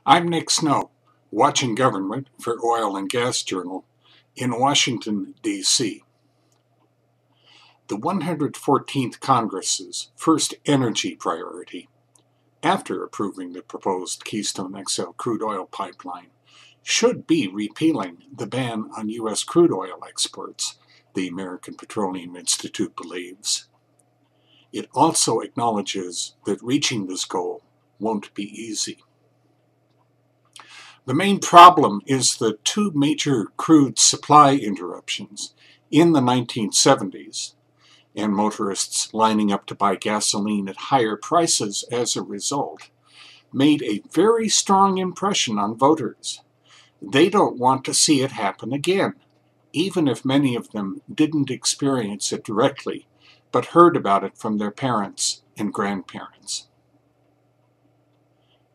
I'm Nick Snow, watching government for Oil and Gas Journal in Washington, D.C. The 114th Congress's first energy priority, after approving the proposed Keystone XL crude oil pipeline, should be repealing the ban on U.S. crude oil exports, the American Petroleum Institute believes. It also acknowledges that reaching this goal won't be easy. The main problem is the two major crude supply interruptions in the 1970s, and motorists lining up to buy gasoline at higher prices as a result made a very strong impression on voters. They don't want to see it happen again, even if many of them didn't experience it directly, but heard about it from their parents and grandparents.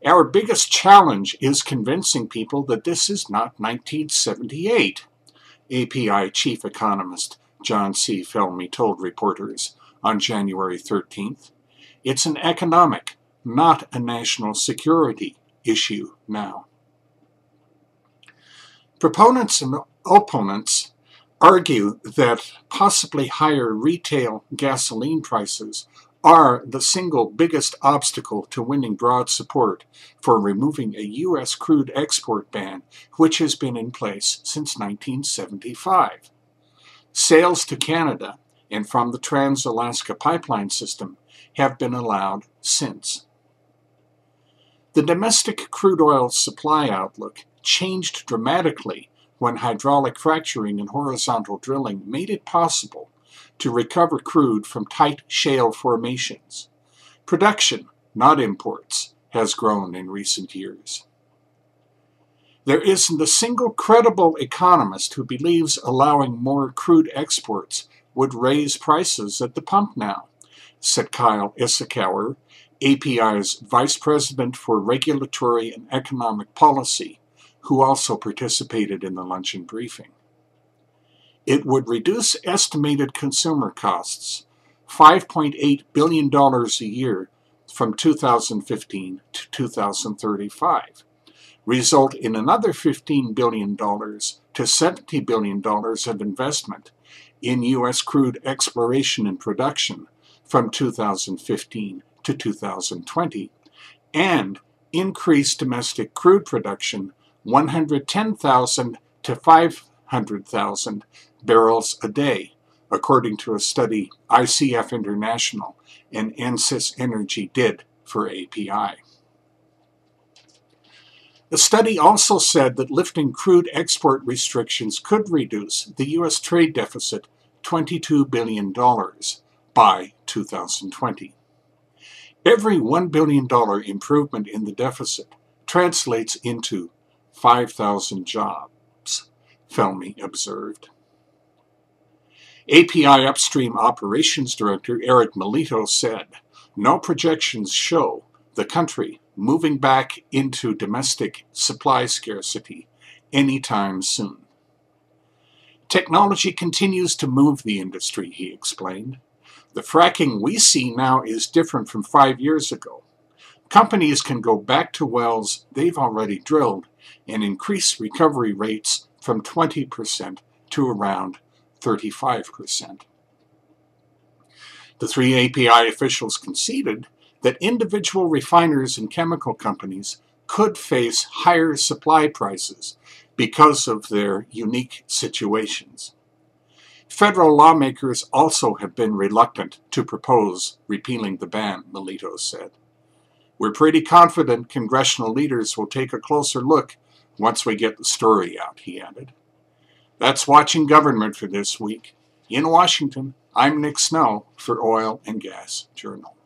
Our biggest challenge is convincing people that this is not 1978, API chief economist John C. Felmy told reporters on January 13th. It's an economic, not a national security issue now. Proponents and opponents argue that possibly higher retail gasoline prices are the single biggest obstacle to winning broad support for removing a U.S. crude export ban, which has been in place since 1975. Sales to Canada and from the Trans-Alaska Pipeline System have been allowed since. The domestic crude oil supply outlook changed dramatically when hydraulic fracturing and horizontal drilling made it possible to recover crude from tight shale formations. Production, not imports, has grown in recent years. There isn't a single credible economist who believes allowing more crude exports would raise prices at the pump now, said Kyle Issachauer, API's Vice President for Regulatory and Economic Policy, who also participated in the luncheon briefing. It would reduce estimated consumer costs $5.8 billion a year from 2015 to 2035, result in another $15 billion to $70 billion of investment in U.S. crude exploration and production from 2015 to 2020, and increase domestic crude production 110,000 to 500,000 barrels a day, according to a study ICF International and ANSYS Energy did for API. The study also said that lifting crude export restrictions could reduce the U.S. trade deficit $22 billion by 2020. Every $1 billion improvement in the deficit translates into 5,000 jobs, Felmy observed. API Upstream Operations Director Eric Melito said, "No projections show the country moving back into domestic supply scarcity anytime soon." Technology continues to move the industry, he explained. The fracking we see now is different from 5 years ago. Companies can go back to wells they've already drilled and increase recovery rates from 20% to around 35%. The three API officials conceded that individual refiners and chemical companies could face higher supply prices because of their unique situations. Federal lawmakers also have been reluctant to propose repealing the ban, Melito said. "We're pretty confident congressional leaders will take a closer look once we get the story out," he added. That's Watching Government for this week. In Washington, I'm Nick Snow for Oil and Gas Journal.